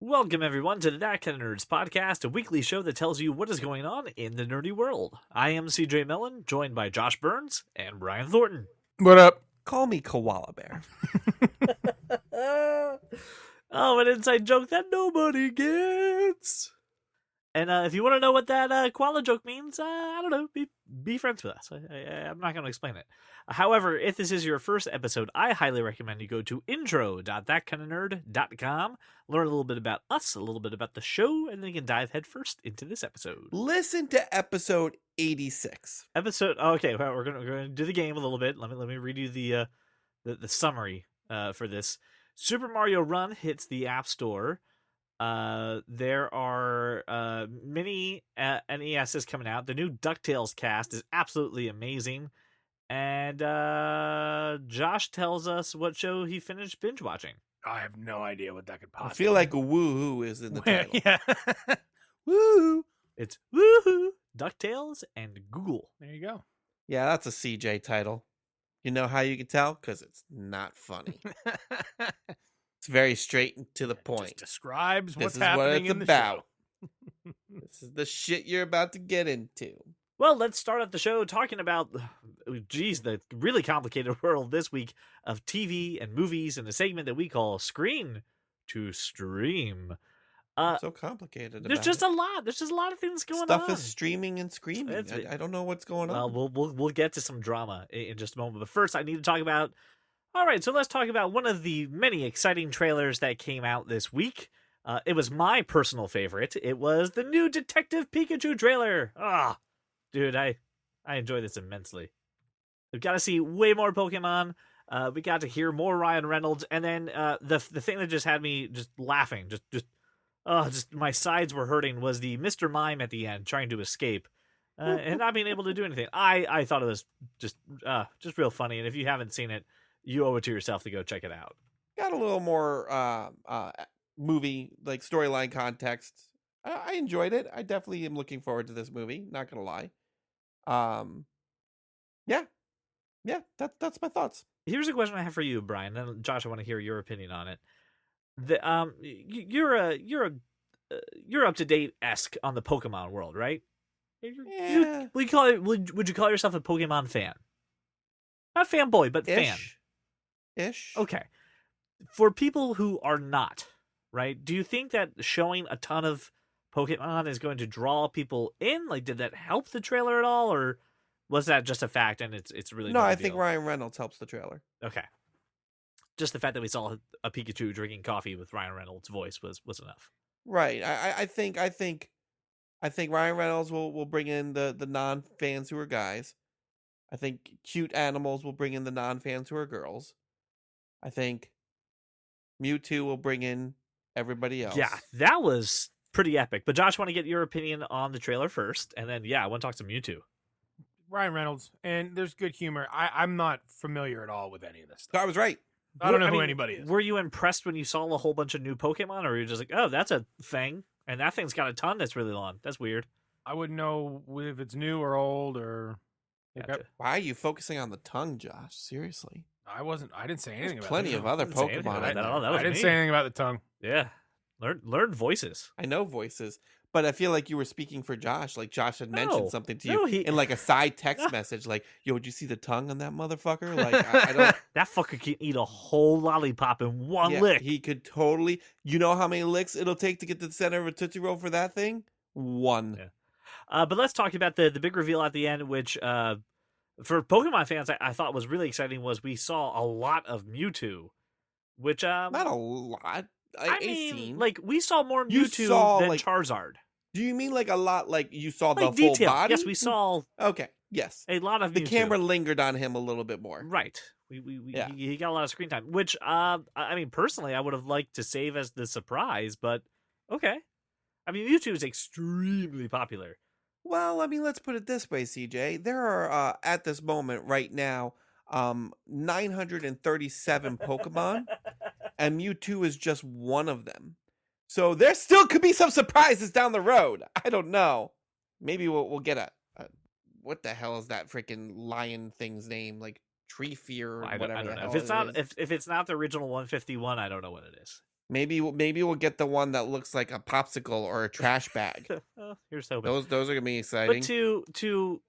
Welcome, everyone, to the That Kind of Nerds podcast, a weekly show that tells you what is going on in the nerdy world. I am CJ Mellon, joined by Josh Burns and Brian Thornton. What up? Call me Koala Bear. Oh, an inside joke that nobody gets. And if you want to know what that koala joke means, I don't know, be friends with us. I'm not going to explain it. However, if this is your first episode, I highly recommend you go to intro.thatkindofnerd.com, learn a little bit about us, a little bit about the show, and then you can dive headfirst into this episode. Listen to episode 86. Okay, well, we're gonna do the game a little bit. Let me read you the summary for this. Super Mario Run hits the App Store. There are mini NESs coming out. The new DuckTales cast is absolutely amazing. And Josh tells us what show he finished binge watching. I have no idea what that could possibly I feel like woohoo is in the title. Yeah. Woo! It's Woohoo, DuckTales, and Google. There you go. Yeah, that's a CJ title. You know how you can tell? Because it's not funny. It's very straight and to the point. Just describes This what's is happening what it's in the about. show. This is the shit you're about to get into. Well, let's start out the show talking about, the really complicated world this week of TV and movies and a segment that we call Screen to Stream. So complicated. There's just a lot. There's just a lot of things going on. Stuff is streaming and screaming. It's- I don't know what's going on. Well, we'll get to some drama in just a moment. But first, I need to talk about. All right, so let's talk about one of the many exciting trailers that came out this week. It was my personal favorite. It was the new Detective Pikachu trailer. Dude, I enjoy this immensely. We've got to see way more Pokemon. We got to hear more Ryan Reynolds, and then the thing that just had me just laughing, just my sides were hurting, was the Mr. Mime at the end trying to escape and not being able to do anything. I thought it was just real funny, and if you haven't seen it, you owe it to yourself to go check it out. Got a little more movie, like storyline context. I enjoyed it. I definitely am looking forward to this movie. Not gonna lie. Yeah, that's my thoughts. Here's a question I have for you, Brian. And Josh, I want to hear your opinion on it. You're up to date esque on the Pokemon world, right? Yeah. Would you call yourself a Pokemon fan? Not fanboy, but fan. Ish. Okay. For people who are not, right? Do you think that showing a ton of Pokemon is going to draw people in? Like, did that help the trailer at all, or was that just a fact and it's really No, no I big think deal? Ryan Reynolds helps the trailer. Okay. Just the fact that we saw a Pikachu drinking coffee with Ryan Reynolds' voice was enough. Right. I think Ryan Reynolds will bring in the non-fans who are guys. I think cute animals will bring in the non-fans who are girls. I think Mewtwo will bring in everybody else. Yeah, that was pretty epic. But Josh, want to get your opinion on the trailer first, and then I want to talk to Mewtwo. Ryan Reynolds, and there's good humor. I'm not familiar at all with any of this So stuff. I was right. I don't know who mean, anybody is. Were you impressed when you saw a whole bunch of new Pokemon, or were you just like, oh, that's a thing, and that thing's got a ton that's really long? That's weird. I wouldn't know if it's new or old or. Gotcha. Why are you focusing on the tongue, Josh? Seriously. I didn't say anything There's about plenty the of tongue. other I didn't say anything Pokemon. about in that. there. Oh, that was I didn't me. say anything about the tongue. Yeah, learn voices. I know voices, but I feel like you were speaking for Josh. Like Josh had mentioned No. something to No, you he- in like a side text message, like, "Yo, did you see the tongue on that motherfucker?" Like, I don't. That fucker can eat a whole lollipop in one Yeah, lick. he could totally. You know how many licks it'll take to get to the center of a Tootsie Roll for that thing? One. Yeah. But let's talk about the big reveal at the end, which for Pokemon fans, I thought was really exciting. Was we saw a lot of Mewtwo, which Not a lot. I A mean, scene. like we saw more You Mewtwo saw, than like, Charizard. Do you mean like a lot? Like you saw the Like full detail. body? Yes, we saw Okay. Yes. a lot of The Mewtwo. camera lingered on him a little bit more. Right. Yeah. He got a lot of screen time, which I mean, personally, I would have liked to save as the surprise, but okay. I mean, Mewtwo is extremely popular. Well, I mean, let's put it this way, CJ. There are at this moment right now 937 Pokemon, and Mewtwo is just one of them. So there still could be some surprises down the road. I don't know. Maybe we'll get a what the hell is that freaking lion thing's name? Like Tree Fear or I whatever don't the know. hell If it's not it is. if it's not the original 151, I don't know what it is. Maybe we'll get the one that looks like a popsicle or a trash bag. Oh, here's hoping. Those are gonna be exciting. But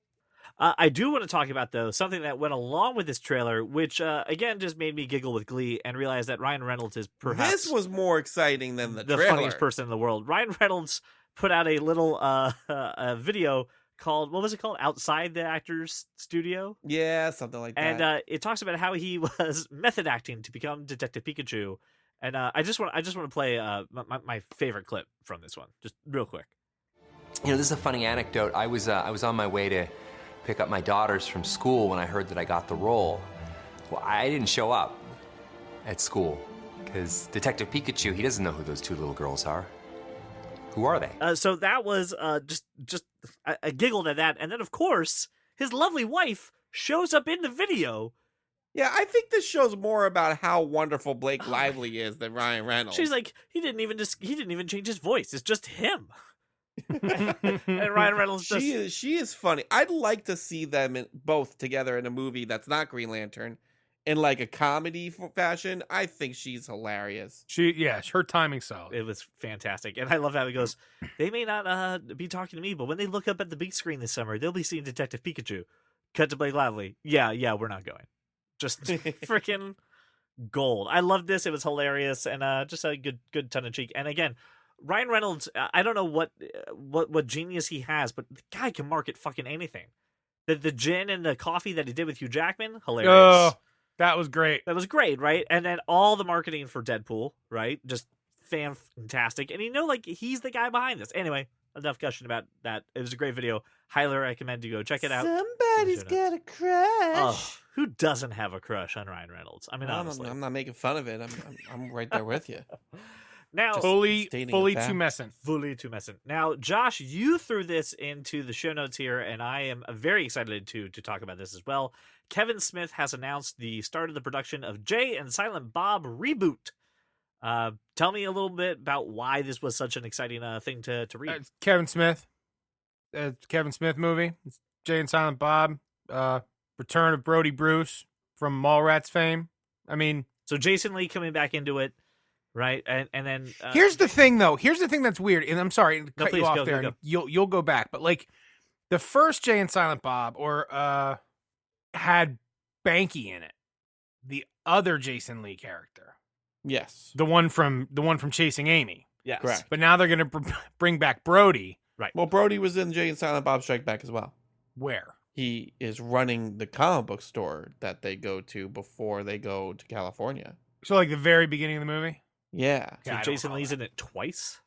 I do want to talk about though something that went along with this trailer, which again just made me giggle with glee and realize that Ryan Reynolds is perhaps This was more exciting than the trailer. funniest person in the world. Ryan Reynolds put out a little a video called, what was it called? Outside the Actors Studio. Yeah, something like that. And it talks about how he was method acting to become Detective Pikachu. And I just want to play my favorite clip from this one, just real quick. You know, this is a funny anecdote. I was on my way to pick up my daughters from school when I heard that I got the role. Well, I didn't show up at school because Detective Pikachu, he doesn't know who those two little girls are. Who are they? So that was just I giggled at that, and then of course his lovely wife shows up in the video. Yeah, I think this shows more about how wonderful Blake Lively is than Ryan Reynolds. She's like, he didn't even change his voice. It's just him. And Ryan Reynolds she is funny. I'd like to see them both together in a movie that's not Green Lantern in like a comedy fashion. I think she's hilarious. Her timing's solid. It was fantastic. And I love how he goes, they may not be talking to me, but when they look up at the big screen this summer, they'll be seeing Detective Pikachu. Cut to Blake Lively. Yeah, we're not going. Just freaking gold. I loved this. It was hilarious and just a good tongue of cheek. And again, Ryan Reynolds, I don't know what genius he has, but the guy can market fucking anything. The gin and the coffee that he did with Hugh Jackman, hilarious. Oh, that was great. That was great, right? And then all the marketing for Deadpool, right? Just fantastic. And like he's the guy behind this. Anyway, enough gushing about that. It was a great video. Highly recommend you go check it out. Somebody's got a crush. Oh, who doesn't have a crush on Ryan Reynolds? I mean, honestly. I'm not making fun of it. I'm right there with you. Now, fully tumescent. Fully tumescent. Now, Josh, you threw this into the show notes here, and I am very excited to talk about this as well. Kevin Smith has announced the start of the production of Jay and Silent Bob reboot. Tell me a little bit about why this was such an exciting thing to read. Kevin Smith. Kevin Smith movie. It's Jay and Silent Bob. Return of Brody Bruce from Mallrats fame. I mean, so Jason Lee coming back into it. Right, and then here's the thing, though. Here's the thing that's weird, and I'm sorry to cut you off there. Go. And you'll go back, but like the first Jay and Silent Bob had Banky in it, the other Jason Lee character. Yes, the one from Chasing Amy. Yes, correct. But now they're going to bring back Brody. Right. Well, Brody was in Jay and Silent Bob Strike Back as well. Where? He is running the comic book store that they go to before they go to California. So like the very beginning of the movie. Yeah. So Jason Lee's in it twice?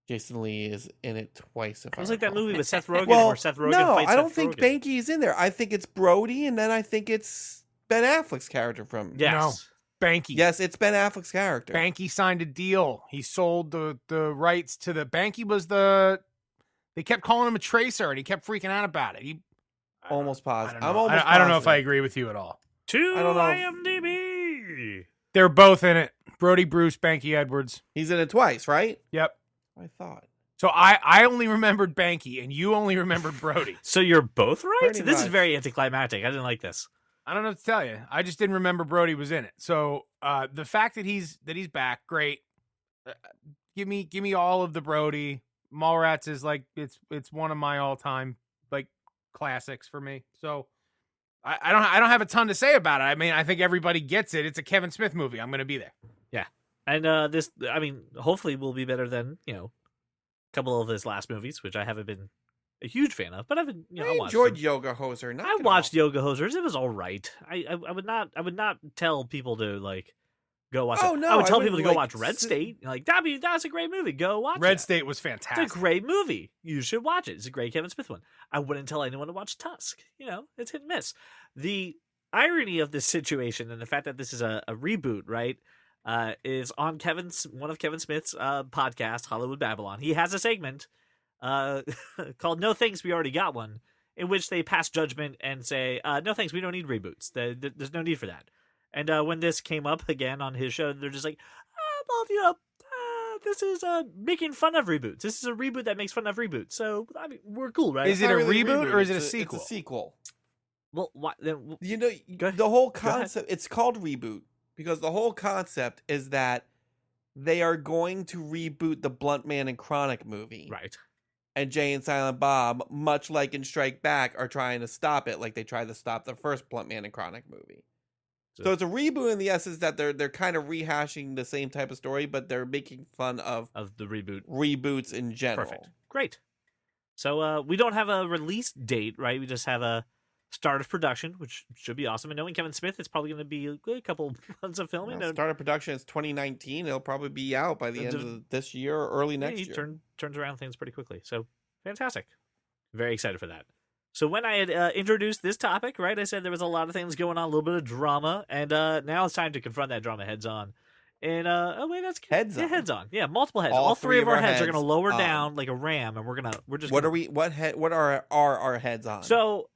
Jason Lee is in it twice. It was like that movie with Seth Rogen where Seth Rogen no, fights I don't Seth think Rogen. Banky's in there. I think it's Brody, and then I think it's Ben Affleck's character from... Yes. No, Banky. Yes, it's Ben Affleck's character. Banky signed a deal. He sold the rights to the... Banky was the... They kept calling him a tracer, and he kept freaking out about it. Almost positive. I don't know if I agree with you at all. To I don't know. IMDb. They're both in it. Brody Bruce, Banky Edwards. He's in it twice, right? Yep. I thought. So I only remembered Banky, and you only remembered Brody. So you're both right? Pretty This is much. very anticlimactic. I didn't like this. I don't know what to tell you. I just didn't remember Brody was in it. So the fact that he's back, great. Give me all of the Brody. Mallrats is like it's one of my all time like classics for me. So I don't have a ton to say about it. I mean, I think everybody gets it. It's a Kevin Smith movie. I'm gonna be there. Yeah. And this, I mean, hopefully will be better than, a couple of his last movies, which I haven't been a huge fan of, but I've been, I enjoyed Yoga Hoser. I watched Yoga Hosers. It was all right. I would not tell people to like go watch it. No, I would tell I people to wouldn't, go like, watch Red State. Like that's a great movie. Go watch Red it. State was fantastic. It's a great movie. You should watch it. It's a great Kevin Smith one. I wouldn't tell anyone to watch Tusk. It's hit and miss. The irony of this situation and the fact that this is a reboot, right, is on one of Kevin Smith's podcast, Hollywood Babylon. He has a segment called "No Thanks, We Already Got One," in which they pass judgment and say, "No thanks, we don't need reboots. There's no need for that." And when this came up again on his show, they're just like, this is making fun of reboots. This is a reboot that makes fun of reboots. So I mean, we're cool, right? Is it a reboot or is it a sequel? It's a sequel. Well, what, then, The whole concept, it's called reboot because the whole concept is that they are going to reboot the Blunt Man and Chronic movie. Right. And Jay and Silent Bob, much like in Strike Back, are trying to stop it like they tried to stop the first Blunt Man and Chronic movie. So it's a reboot in the essence that they're kind of rehashing the same type of story, but they're making fun of the reboots in general. Perfect. Great. So we don't have a release date, right? We just have a start of production, which should be awesome. And knowing Kevin Smith, it's probably going to be a couple months of filming. Start of production is 2019. It'll probably be out by the end of this year or early next year. Turns around things pretty quickly. So fantastic. Very excited for that. So when I had introduced this topic, right, I said there was a lot of things going on, a little bit of drama, and now it's time to confront that drama heads on. And that's heads on. Heads on. Yeah, multiple heads. All three of our heads are going to lower down like a ram, and we're just. What are our heads on? So,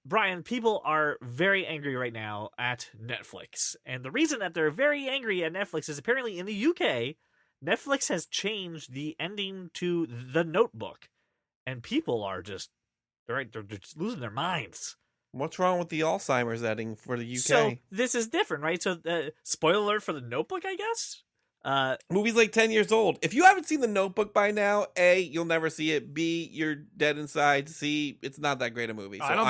Brian, people are very angry right now at Netflix, and the reason that they're very angry at Netflix is apparently in the UK, Netflix has changed the ending to The Notebook, and people are just. They're just losing their minds. What's wrong with the Alzheimer's ending for the UK? So this is different, right? So spoiler alert for The Notebook, I guess? Movie's like 10 years old. If you haven't seen The Notebook by now, A, you'll never see it. B, you're dead inside. C, it's not that great a movie. So I don't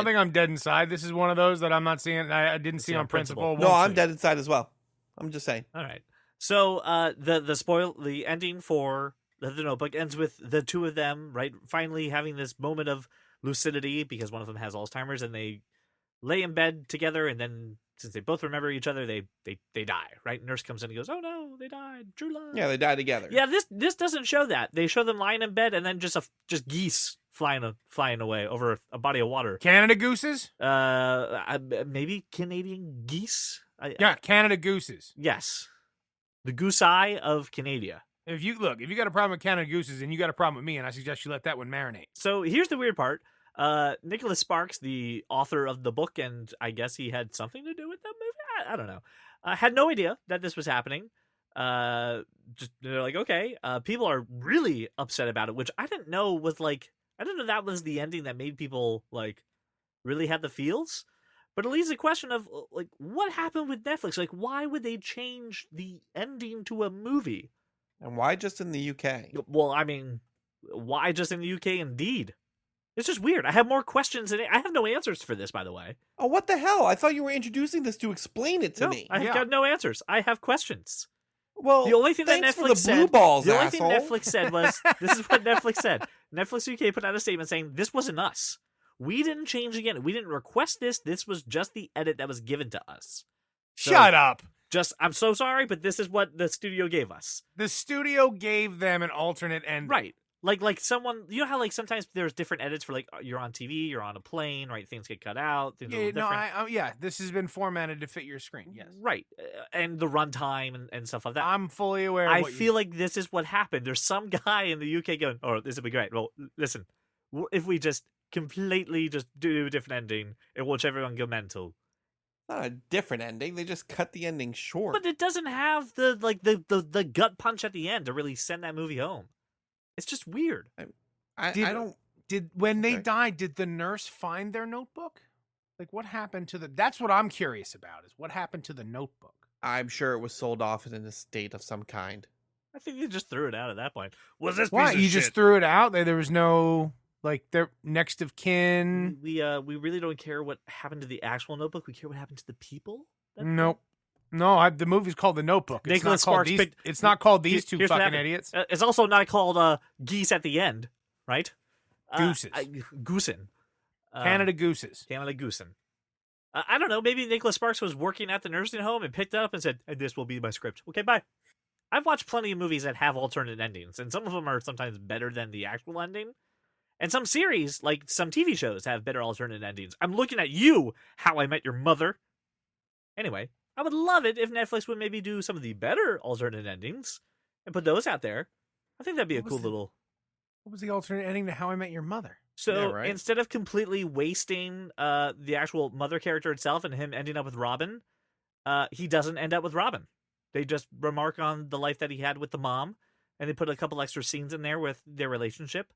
think I'm dead inside. This is one of those that I'm not seeing. I didn't see on principle. No, I'm dead inside as well. I'm just saying. All right. So the ending for The Notebook ends with the two of them, right, finally having this moment of lucidity because one of them has Alzheimer's, and they lay in bed together, and then since they both remember each other, they die, right? Nurse comes in and goes, "Oh no, they died, true love." Yeah, they die together. Yeah, this doesn't show that. They show them lying in bed and then just geese flying away over a body of water. Canada gooses? Maybe Canadian geese. Canada gooses. Yes, the goose eye of Canada. If you got a problem with Canada gooses, and you got a problem with me, and I suggest you let that one marinate. So here's the weird part. Nicholas Sparks, the author of the book, and I guess he had something to do with that movie. I don't know. Had no idea that this was happening. Just they're like, okay. People are really upset about it, which I didn't know was like. I didn't know that was the ending that made people like really have the feels. But it leaves the question of like, what happened with Netflix? Like, why would they change the ending to a movie? And why just in the UK? Well, I mean, why just in the UK? Indeed. It's just weird. I have more questions, and I have no answers for this, by the way. Oh, what the hell? I thought you were introducing this to explain it to me. I've got no answers. I have questions. Well, the only thing that Netflix said, the only thing Netflix said was, this is what Netflix said. Netflix UK put out a statement saying, this wasn't us. We didn't change again. We didn't request this. This was just the edit that was given to us. Shut up. I'm so sorry, but this is what the studio gave us. The studio gave them an alternate ending. Right. Like someone, you know how like sometimes there's different edits for like you're on TV, you're on a plane, right? Things get cut out. Things are a little different. This has been formatted to fit your screen. Yes, right, and the runtime and stuff like that. I'm fully aware. I feel like this is what happened. There's some guy in the UK going, "Oh, this would be great." Well, listen, if we just completely just do a different ending, it will watch everyone go mental. Not a different ending. They just cut the ending short. But it doesn't have the gut punch at the end to really send that movie home. It's just weird. When they died, did the nurse find their notebook? Like, what happened to that's what I'm curious about, is what happened to the notebook? I'm sure it was sold off in a state of some kind. I think they just threw it out at that point. Was this Why? piece of You shit? Just threw it out? There was no, like, their next of kin? We really don't care what happened to the actual notebook. We care what happened to the people. Nope. No, the movie's called The Notebook. Nicholas Sparks it's not called these two fucking idiots. It's also not called geese at the end, right? Gooses. Goosen. Canada gooses. Canada goosen. I don't know. Maybe Nicholas Sparks was working at the nursing home and picked it up and said, "This will be my script." Okay, bye. I've watched plenty of movies that have alternate endings, and some of them are sometimes better than the actual ending. And some series, like some TV shows, have better alternate endings. I'm looking at you, How I Met Your Mother. Anyway, I would love it if Netflix would maybe do some of the better alternate endings and put those out there. I think that'd be a cool little... What was the alternate ending to How I Met Your Mother? So instead of completely wasting the actual mother character itself and him ending up with Robin, he doesn't end up with Robin. They just remark on the life that he had with the mom, and they put a couple extra scenes in there with their relationship.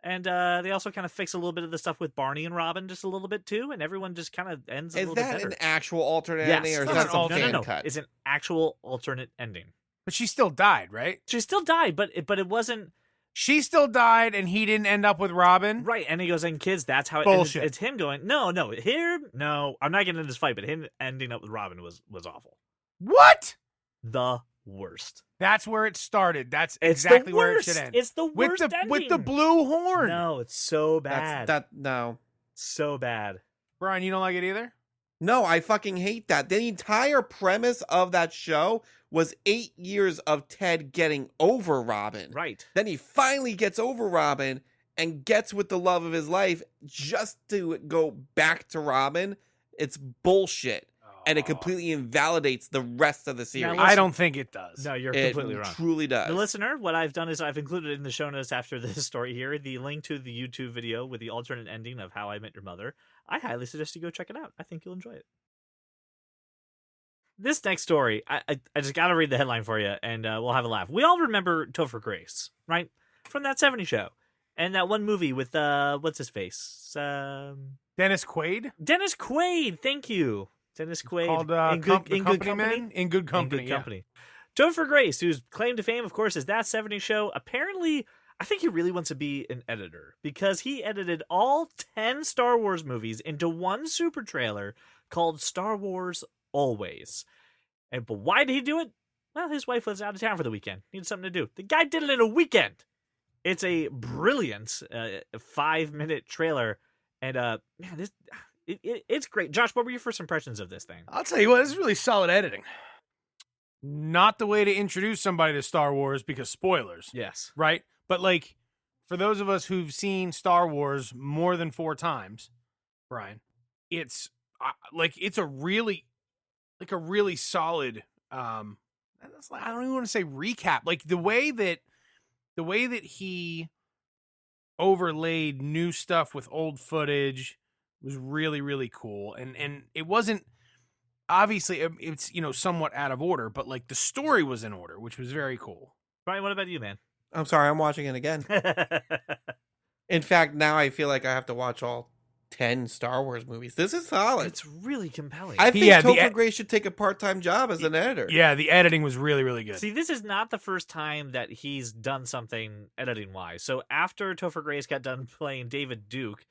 And they also kind of fix a little bit of the stuff with Barney and Robin just a little bit too, and everyone just kind of ends a little bit better. Is that an actual alternate ending, or is that some fan cut? It's an actual alternate ending. But she still died, right? She still died, but it wasn't She still died, and he didn't end up with Robin. right. And he goes, "And kids, that's how it." Bullshit. It's him going, "No, I'm not getting in this fight." But him ending up with Robin was awful. What? The worst. That's where it started. That's It's exactly the where it worst. should end. It's the with worst the ending. with the blue horn. No, it's so bad. No. So bad. Brian, you don't like it either? No, I fucking hate that. The entire premise of that show was 8 years of Ted getting over Robin. Right. Then he finally gets over Robin and gets with the love of his life just to go back to Robin. It's bullshit. And it completely invalidates the rest of the series. Now, I don't think it does. No, you're It completely wrong. truly does. The listener, what I've done is I've included in the show notes after this story here the link to the YouTube video with the alternate ending of How I Met Your Mother. I highly suggest you go check it out. I think you'll enjoy it. This next story, I just got to read the headline for you, and we'll have a laugh. We all remember Topher Grace, right? From that 70s show. And that one movie with, what's his face? Dennis Quaid? Dennis Quaid, thank you. Dennis Quaid. Called in good Company company. Men? In Good Company. In Good Company. Topher Grace, whose claim to fame, of course, is that 70s show. Apparently, I think he really wants to be an editor because he edited all 10 Star Wars movies into one super trailer called Star Wars Always. But why did he do it? Well, his wife was out of town for the weekend. Needed something to do. The guy did it in a weekend. It's a brilliant 5-minute trailer. And man, it's great. Josh, what were your first impressions of this thing? I'll tell you what, this is really solid editing. Not the way to introduce somebody to Star Wars because spoilers, Yes. right? But like, for those of us who've seen Star Wars more than 4 times, Brian, it's it's a really solid. I don't even want to say recap. Like the way that he overlaid new stuff with old footage was really, really cool. And it wasn't, obviously it's, somewhat out of order, but like the story was in order, which was very cool. Brian, what about you, man? I'm sorry, I'm watching it again. In fact, now I feel like I have to watch all 10 Star Wars movies. This is solid. It's really compelling. I think Yeah, Topher Grace should take a part-time job as an editor. Yeah, the editing was really, really good. See, this is not the first time that he's done something editing-wise. So after Topher Grace got done playing David Duke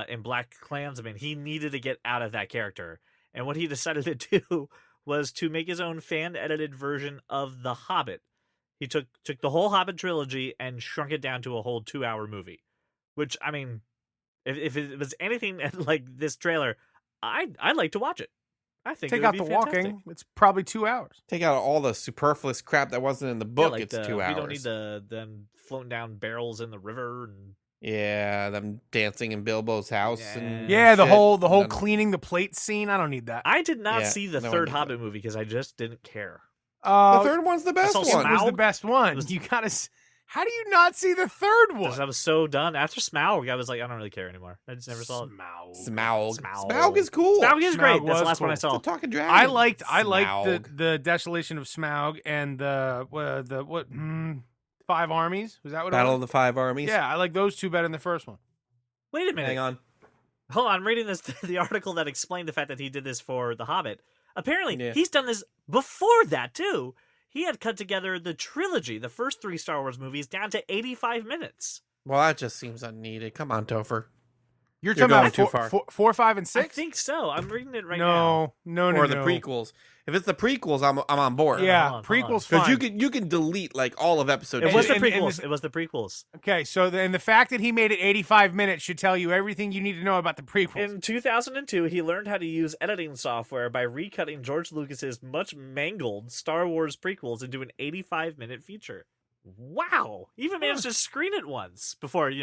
in Black Klansman, he needed to get out of that character. And what he decided to do was to make his own fan-edited version of The Hobbit. He took the whole Hobbit trilogy and shrunk it down to a whole 2-hour movie. Which, I mean, if it was anything like this trailer, I'd like to watch it. I think Take it would out be the fantastic. walking, it's probably 2 hours. Take out all the superfluous crap that wasn't in the book. Like it's 2 hours. We don't need them floating down barrels in the river and Yeah, them dancing in Bilbo's house. Yeah. And Yeah, the shit. whole None- cleaning the plate scene. I don't need that. I did not Yeah, see the no one third did Hobbit movie because I just didn't care. The third one's the best saw one. It was the Smaug. best one. Was- You gotta. How do you not see the third one? Because I was so done. After Smaug, I was like, I don't really care anymore. I just never saw it. Smaug. Smaug is cool. Smaug is Smaug great. That's the was last one I cool. saw. It's a talking dragon. I liked Smaug. the Desolation of Smaug and the 5 Armies. Was that what Battle it of was? the Five Armies. Yeah, I like those 2 better than the first one. Wait a minute. Hang on. Hold on. I'm reading the article that explained the fact that he did this for The Hobbit. Apparently, Yeah. he's done this before that, too. He had cut together the trilogy, the first 3 Star Wars movies, down to 85 minutes. Well, that just seems unneeded. Come on, Topher. You're You're talking about going too far. 4, 5, and I 6? think so. I'm reading it right now. No. Or the prequels. If it's the prequels, I'm on board. Yeah, Hold on. prequels Because fine. you can delete like all of episode It two. was the And prequels. this- It was the prequels. Okay, so the fact that he made it 85 minutes should tell you everything you need to know about the prequels. In 2002, he learned how to use editing software by recutting George Lucas's much mangled Star Wars prequels into an 85-minute feature. Wow! He even managed to screen it once before, he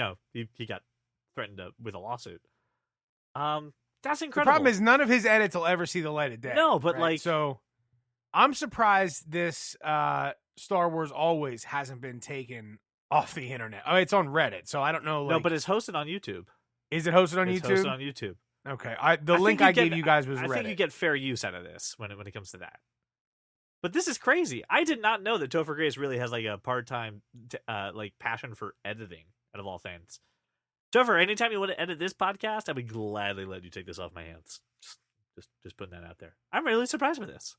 got threatened with a lawsuit. That's The incredible. problem is none of his edits will ever see the light of day. No, but, right? like- so I'm surprised this Star Wars Always hasn't been taken off the internet. Oh, it's on Reddit, so I don't know. no, but it's hosted on YouTube. is it hosted on It's YouTube? hosted on YouTube. Okay, I the think link you I get- gave you guys was I Reddit. think you get fair use out of this when it comes to that. But this is crazy. I did not know that Topher Grace really has like a part-time passion for editing. Out of all things, Topher, anytime you want to edit this podcast, I would gladly let you take this off my hands. Just putting that out there. I'm really surprised by this.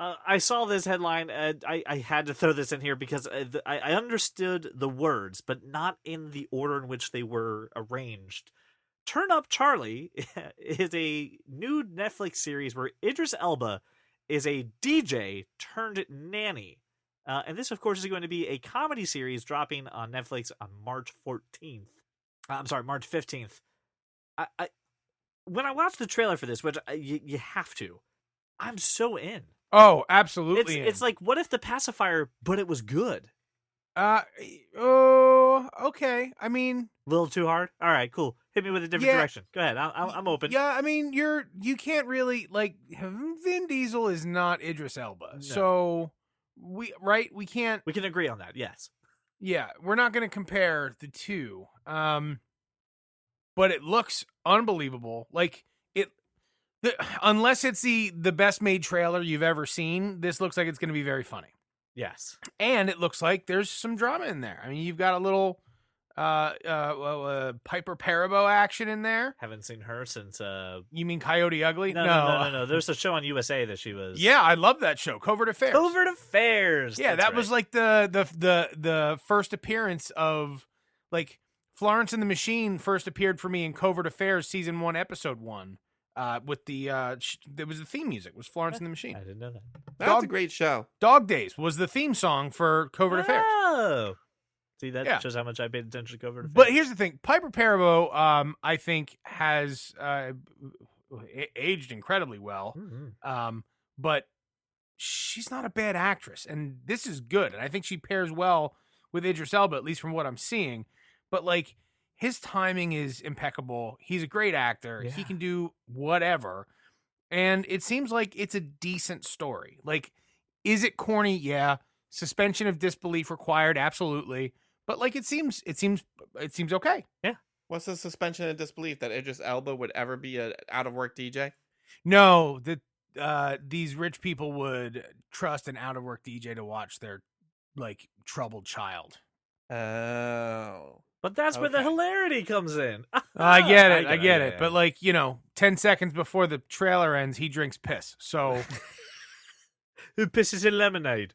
I saw this headline. I had to throw this in here because I understood the words, but not in the order in which they were arranged. Turn Up Charlie is a new Netflix series where Idris Elba is a DJ turned nanny. And this, of course, is going to be a comedy series dropping on Netflix on March 14th. I'm sorry, March 15th. I when I watched the trailer for this, which you have to, I'm so in. Oh, absolutely. It's like, what if the Pacifier, but it was good? Oh, okay. I mean, A little too hard. All right, cool. Hit me with a different direction. Go ahead. I'm open. Yeah, I mean, you can't really like Vin Diesel is not Idris Elba, No. so we can't. We can agree on that. Yes. Yeah, we're not going to compare the two. But it looks unbelievable. Like unless it's the best made trailer you've ever seen, this looks like it's going to be very funny. Yes. And it looks like there's some drama in there. I mean, you've got a little Piper Parabo action in there. Haven't seen her since. You mean Coyote Ugly? No. There's a show on USA that she was. Yeah, I love that show, Covert Affairs. Covert Affairs. Yeah, That's that was like the first appearance of like Florence and the Machine first appeared for me in Covert Affairs season 1, episode 1. With there was the theme music was Florence and the Machine. I didn't know that. That's a great show. Dog Days was the theme song for Covert Affairs. Oh, see, that Yeah. shows how much I paid attention to Covert Affairs. But here's the thing: Piper Parabo, I think, has aged incredibly well. Mhm. But she's not a bad actress, and this is good. And I think she pairs well with Idris Elba, at least from what I'm seeing. But like, his timing is impeccable. He's a great actor. Yeah. He can do whatever. And it seems like it's a decent story. Like, is it corny? Yeah. Suspension of disbelief required, absolutely. But like, it seems okay. What's the suspension of disbelief that Idris Elba would ever be a out of work DJ? No, that these rich people would trust an out of work DJ to watch their like troubled child. Oh. But that's where the Okay. hilarity comes in. I get it. I get get it, it. yeah. But like, 10 seconds before the trailer ends, he drinks piss. So Who pisses in lemonade?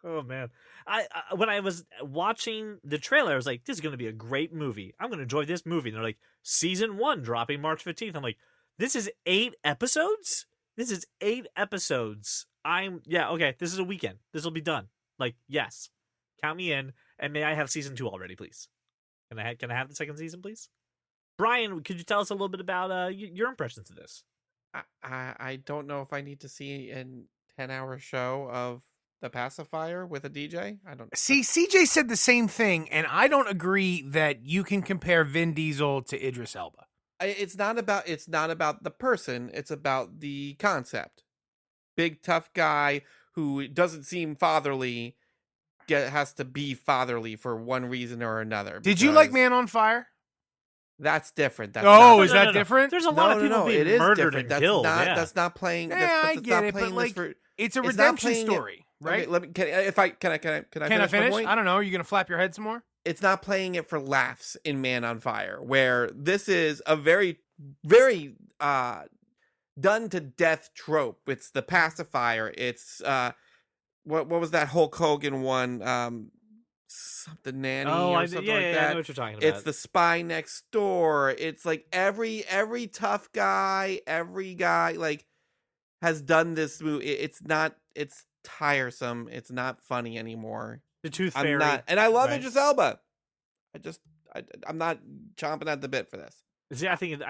Oh man! I when I was watching the trailer, I was like, "This is going to be a great movie. I'm going to enjoy this movie." And they're like, "Season 1 dropping March 15th." I'm like, "This is 8 episodes. This is 8 episodes. Okay. This is a weekend. This will be done. Like, yes, count me in. And may I have season 2 already, please? Can I have the second season, please?" Brian, could you tell us a little bit about your impressions of this? I don't know if I need to see a 10-hour show of the Pacifier with a DJ. I don't see, CJ said the same thing, and I don't agree that you can compare Vin Diesel to Idris Elba. It's not about the person, it's about the concept. Big tough guy who doesn't seem fatherly has to be fatherly for one reason or another. Did you like because Man on Fire? That's different. That's Oh, not, is that different? There's a lot of people being it is murdered different. and That's killed. not Yeah. that's not playing. Yeah, that's, I that's get not it, but, playing like, this for. It's a It's not redemption playing it- story, right? Okay, can I Can I my finish? point? I don't know. Are you going to flap your head some more? It's not playing it for laughs in Man on Fire, where this is a very, very done to death trope. It's the pacifier. It's what was that Hulk Hogan one? Something nanny or something like I that. know what you're talking about. It's the spy next door. It's like every tough guy, every guy like has done this movie. It's tiresome. It's not funny anymore. the Tooth I'm Fairy. not, and I love right? Idris Elba. I'm not chomping at the bit for this. See, I think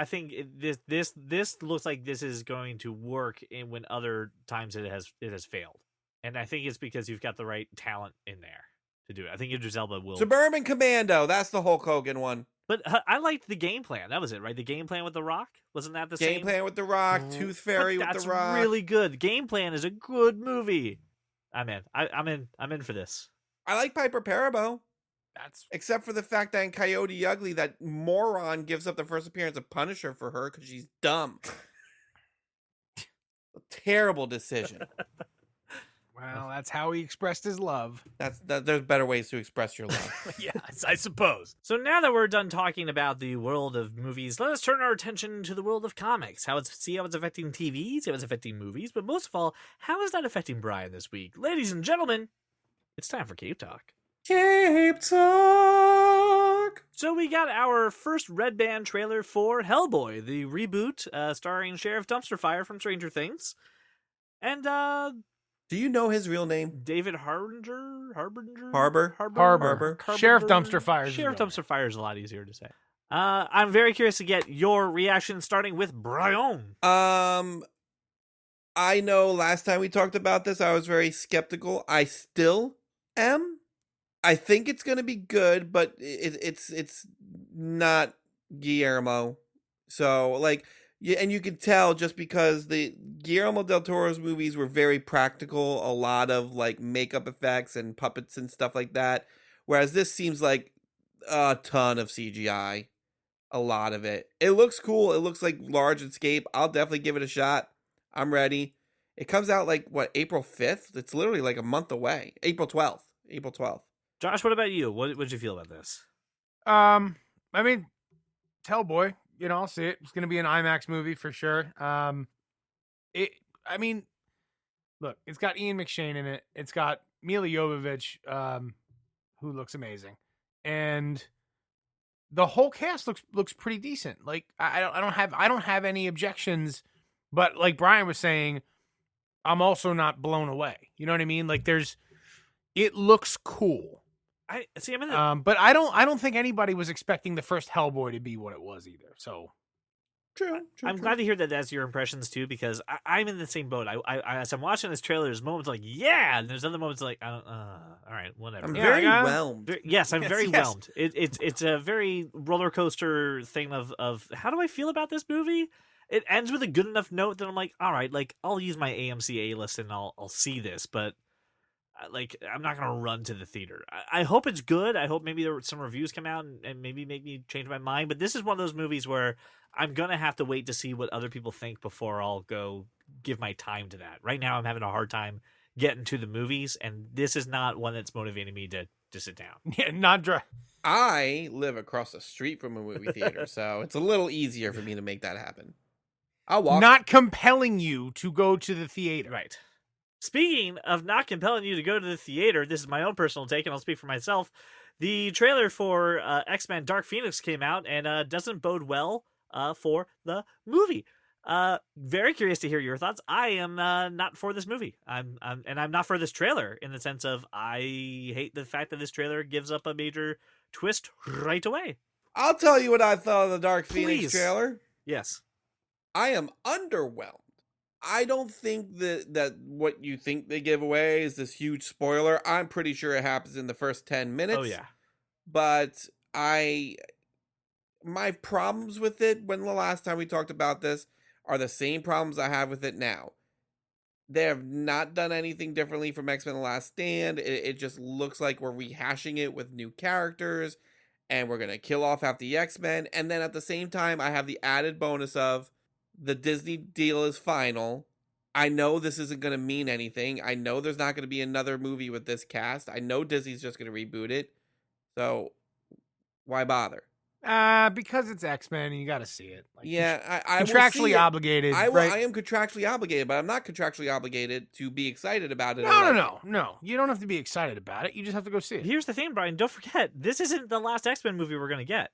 this looks like this is going to work when other times it has failed, and I think it's because you've got the right talent in there to do it. I think Idris Elba will. Suburban Commando. That's the Hulk Hogan one. But I liked the game plan. That was it, right? The game plan with The Rock, wasn't that the Game same? plan with The Rock. Mm, Tooth But Fairy with that's The Rock. really good. Game plan is a good movie. I'm in. I'm in for this. I like Piper Parabo, That's except for the fact that in Coyote Ugly, that moron gives up the first appearance of Punisher for her because she's dumb. A terrible decision. Well, that's how he expressed his love. There's better ways to express your love. Yes, I suppose. So now that we're done talking about the world of movies, let us turn our attention to the world of comics. See how it's affecting TV, see how it's affecting movies, but most of all, how is that affecting Brian this week? Ladies and gentlemen, it's time for Cape Talk. Cape Talk. So we got our first Red Band trailer for Hellboy, the reboot starring Sheriff Dumpster Fire from Stranger Things. And Do you know his real name? David Harbinger? Harbor. Sheriff Dumpster Fire. Sheriff Dumpster Fire is a lot easier to say. I'm very curious to get your reaction, starting with Brian. I know last time we talked about this, I was very skeptical. I still am. I think it's going to be good, but it's not Guillermo. So, like, yeah, and you can tell just because the Guillermo del Toro's movies were very practical, a lot of like makeup effects and puppets and stuff like that. Whereas this seems like a ton of CGI, a lot of it. It looks cool. It looks like large escape. I'll definitely give it a shot. I'm ready. It comes out like what, April 5th? It's literally like a month away. April 12th. Josh, what about you? What did you feel about this? I mean, it's Hellboy. You know, I'll see it. It's going to be an IMAX movie for sure. I mean, look, it's got Ian McShane in it. It's got Mila Jovovich, who looks amazing, and the whole cast looks pretty decent. Like, I don't have any objections, but like Brian was saying, I'm also not blown away. You know what I mean? Like, it looks cool. I see. I'm in but I don't think anybody was expecting the first Hellboy to be what it was either. So True. I'm glad to hear that that's your impressions too, because I'm in the same boat. I as I'm watching this trailer, there's moments like, yeah, and there's other moments like, all right, whatever. I'm Yeah, very I got- whelmed. Yes, I'm very Yes. whelmed. It's a very roller coaster thing of how do I feel about this movie? It ends with a good enough note that I'm like, all right, like I'll use my AMC A list and I'll see this, but like I'm not gonna run to the theater. I hope it's good. I hope maybe some reviews come out and maybe make me change my mind. But this is one of those movies where I'm gonna have to wait to see what other people think before I'll go give my time to that. Right now, I'm having a hard time getting to the movies, and this is not one that's motivating me to sit down. yeah, not dry. I live across the street from a movie theater, so it's a little easier for me to make that happen. I'll walk. Not compelling you to go to the theater. Right. Speaking of not compelling you to go to the theater, this is my own personal take, and I'll speak for myself. The trailer for X-Men Dark Phoenix came out and doesn't bode well for the movie. Very curious to hear your thoughts. I am not for this movie. I'm not for this trailer in the sense of I hate the fact that this trailer gives up a major twist right away. I'll tell you what I thought of the Dark Phoenix Please. trailer. Yes. I am underwhelmed. I don't think that what you think they give away is this huge spoiler. I'm pretty sure it happens in the first 10 minutes. Oh yeah. But my problems with it when the last time we talked about this are the same problems I have with it now. They have not done anything differently from X-Men The Last Stand. It just looks like we're rehashing it with new characters and we're going to kill off half the X-Men. And then at the same time, I have the added bonus of the Disney deal is final. I know this isn't going to mean anything. I know there's not going to be another movie with this cast. I know Disney's just going to reboot it. So why bother? Because it's X-Men and you got to see it. Like, Yeah, I will see contractually it. obligated. I right? am contractually obligated, but I'm not contractually obligated to be excited about it. No. You don't have to be excited about it. You just have to go see it. Here's the thing, Brian. Don't forget, this isn't the last X-Men movie we're going to get.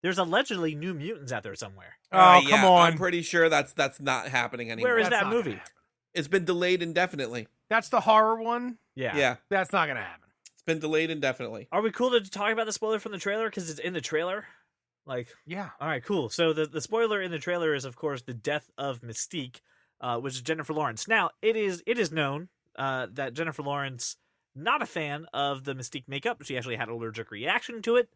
There's allegedly New Mutants out there somewhere. Oh, come on. I'm pretty sure that's not happening anymore. Where is That's that not gonna movie? happen. It's been delayed indefinitely. That's the horror one. Yeah. Yeah, That's not gonna happen. it's been delayed indefinitely. Are we cool to talk about the spoiler from the trailer because it's in the trailer? Like, Yeah. all right, cool. So the spoiler in the trailer is, of course, the death of Mystique, which is Jennifer Lawrence. Now, it is known that Jennifer Lawrence not a fan of the Mystique makeup. She actually had an allergic reaction to it.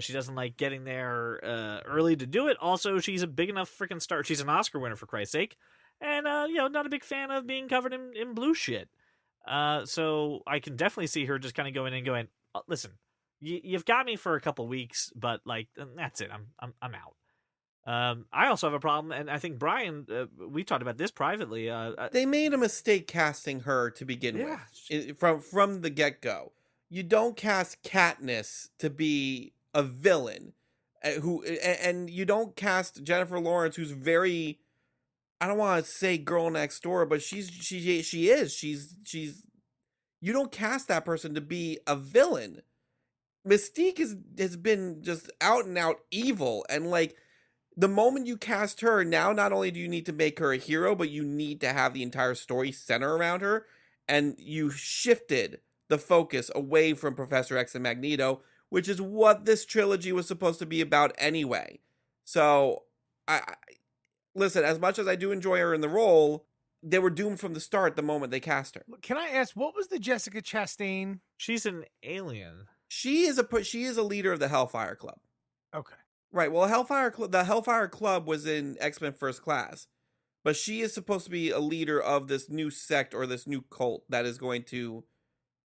She doesn't like getting there early to do it. Also, she's a big enough freaking star. She's an Oscar winner, for Christ's sake. And, not a big fan of being covered in blue shit. So I can definitely see her just kind of going in and going, listen, you've got me for a couple weeks, but, like, that's it. I'm out. I also have a problem, and I think Brian, we talked about this privately. They made a mistake casting her to begin Yeah. with, from the get-go. You don't cast Katniss to be a villain, and you don't cast Jennifer Lawrence, who's very, I don't want to say girl next door, but she's you don't cast that person to be a villain. Mystique has been just out and out evil, and like, the moment you cast her, now not only do you need to make her a hero, but you need to have the entire story center around her, and you shifted the focus away from Professor X and Magneto, which is what this trilogy was supposed to be about anyway. So, I listen, as much as I do enjoy her in the role, they were doomed from the start the moment they cast her. Can I ask, what was the Jessica Chastain? She's an alien. She is a leader of the Hellfire Club. Okay. Right. Well, the Hellfire Club was in X-Men First Class, but she is supposed to be a leader of this new sect or this new cult that is going to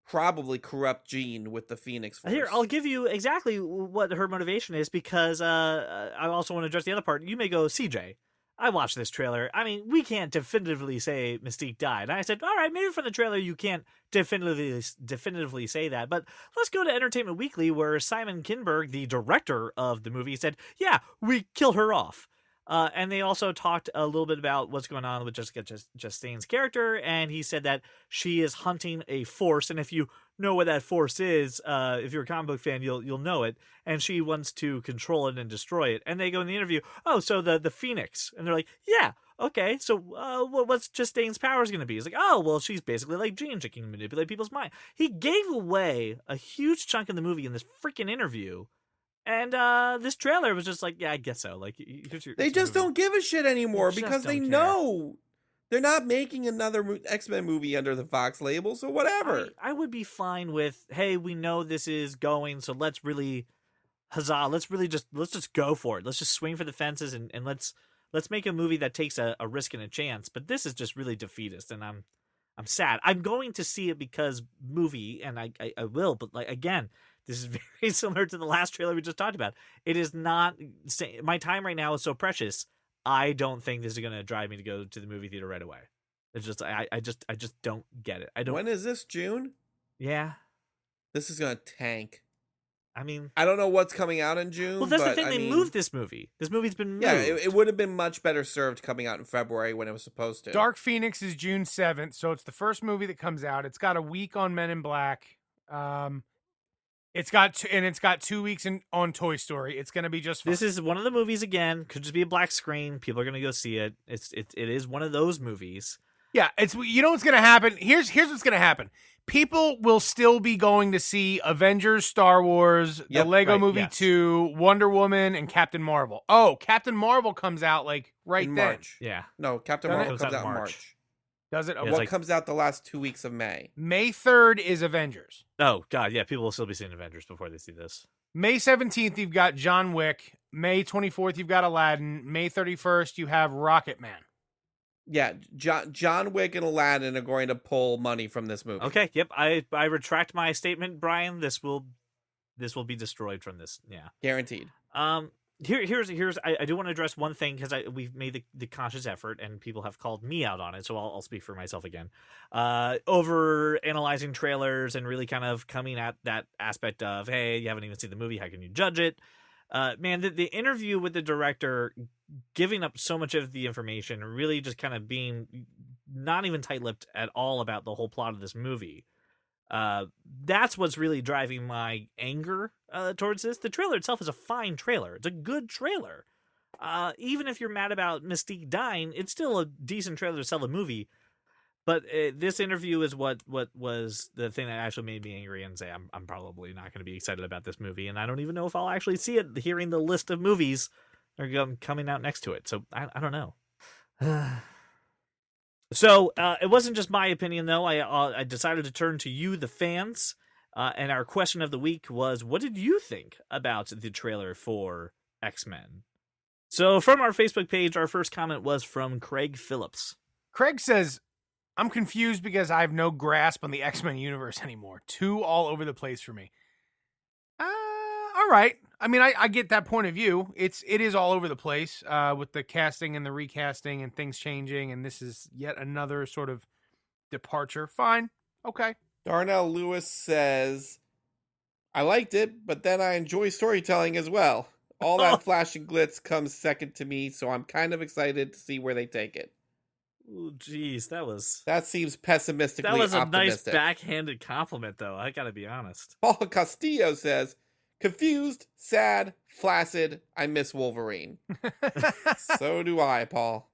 probably corrupt Jean with the Phoenix Force. Here, I'll give you exactly what her motivation is, because I also want to address the other part. You may go, CJ, I watched this trailer. I mean, we can't definitively say Mystique died. And I said, all right, maybe from the trailer you can't definitively say that. But let's go to Entertainment Weekly, where Simon Kinberg, the director of the movie, said, yeah, we killed her off. And they also talked a little bit about what's going on with Jessica Chastain's character, and he said that she is hunting a force, and if you know what that force is, if you're a comic book fan, you'll know it, and she wants to control it and destroy it. And they go in the interview, oh, so the Phoenix, and they're like, yeah, okay, so what's Chastain's powers going to be? He's like, oh, well, she's basically like Jean, she can manipulate people's mind. He gave away a huge chunk of the movie in this freaking interview. And this trailer was just like, yeah, I guess so. Like, they just don't give a shit anymore because they care. know they're not making another X-Men movie under the Fox label, so whatever. I would be fine with, hey, we know this is going, so let's really, huzzah, let's just go for it. Let's just swing for the fences and let's make a movie that takes a risk and a chance. But this is just really defeatist, and I'm sad. I'm going to see it because movie, and I will, but like, again, this is very similar to the last trailer we just talked about. It is not, my time right now is so precious. I don't think this is going to drive me to go to the movie theater right away. It's just, I just don't get it. I don't. When is this, June? Yeah. This is going to tank. I mean, I don't know what's coming out in June. well, that's but, the thing. They moved this movie. This movie's been moved. Yeah, it would have been much better served coming out in February when it was supposed to. Dark Phoenix is June 7th, so it's the first movie that comes out. It's got a week on Men in Black. It's got 2 weeks on Toy Story. It's going to be just fun. This is one of the movies, again, could just be a black screen. People are going to go see it. It is one of those movies. Yeah, you know what's going to happen? Here's what's going to happen. People will still be going to see Avengers, Star Wars, the Lego Movie 2, Wonder Woman, and Captain Marvel. Oh, Captain Marvel comes out like in then. March. Yeah. No, Captain Marvel comes out in March. Does it? Yeah, What comes out the last 2 weeks of May? May 3rd is Avengers. Oh, God, yeah, people will still be seeing Avengers before they see this. May 17th, you've got John Wick. May 24th, you've got Aladdin. May 31st, you have Rocket Man. Yeah, John Wick and Aladdin are going to pull money from this movie. Okay, yep, I retract my statement, Brian. This will be destroyed from this. Yeah, Guaranteed. Here's I do want to address one thing, because we've made the conscious effort and people have called me out on it, so I'll speak for myself again. Over analyzing trailers and really kind of coming at that aspect of, hey, you haven't even seen the movie, how can you judge it? Man, the interview with the director, giving up so much of the information, really just kind of being not even tight-lipped at all about the whole plot of this movie. That's what's really driving my anger towards this. The trailer itself is a fine trailer. It's a good trailer. Even if you're mad about Mystique dying, it's still a decent trailer to sell the movie. But this interview is what was the thing that actually made me angry and say I'm probably not going to be excited about this movie, and I don't even know if I'll actually see it, hearing the list of movies that are coming out next to it. So I don't know. So it wasn't just my opinion, though. I decided to turn to you, the fans, and our question of the week was, what did you think about the trailer for X-Men? So from our Facebook page, our first comment was from Craig Phillips. Craig says, I'm confused because I have no grasp on the X-Men universe anymore. Too all over the place for me. all right. I mean, I get that point of view. It is all over the place with the casting and the recasting and things changing, and this is yet another sort of departure. Fine. Okay. Darnell Lewis says, I liked it, but then I enjoy storytelling as well. All that flash and glitz comes second to me, so I'm kind of excited to see where they take it. Ooh, geez, that seems pessimistically that was a optimistic. nice backhanded compliment, though. I gotta be honest. Paul Castillo says, confused, sad, flaccid. I miss Wolverine. So do I, Paul.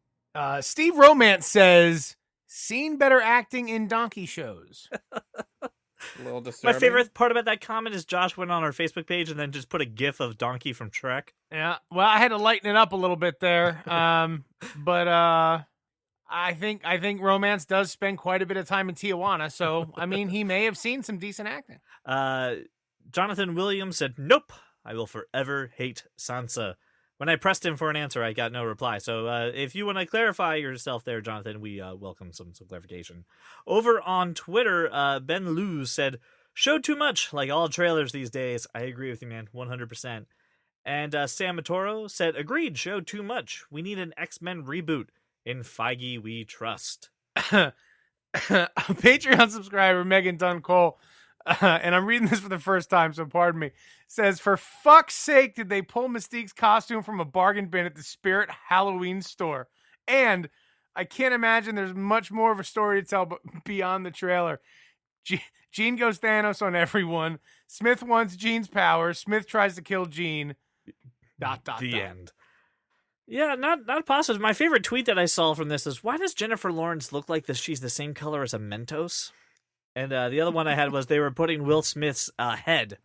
Steve Romance says, seen better acting in donkey shows. A little disturbing. My favorite part about that comment is Josh went on our Facebook page and then just put a gif of Donkey from Shrek. Yeah, well, I had to lighten it up a little bit there. But I think Romance does spend quite a bit of time in Tijuana, so I mean, he may have seen some decent acting. Jonathan Williams said, nope, I will forever hate Sansa. When I pressed him for an answer, I got no reply. So if you want to clarify yourself there, Jonathan, we welcome some clarification. Over on Twitter, Ben Luz said, showed too much, like all trailers these days. I agree with you, man, 100%. And Sam Matoro said, agreed, showed too much. We need an X-Men reboot. In Feige we trust. A Patreon subscriber, Megan Dunn Cole, and I'm reading this for the first time, so pardon me, says, for fuck's sake, did they pull Mystique's costume from a bargain bin at the Spirit Halloween store? And I can't imagine there's much more of a story to tell beyond the trailer. Jean goes Thanos on everyone. Smith wants Jean's power. Smith tries to kill Jean. ... The end. Yeah, not positive. My favorite tweet that I saw from this is, why does Jennifer Lawrence look like she's the same color as a Mentos? And the other one I had was they were putting Will Smith's head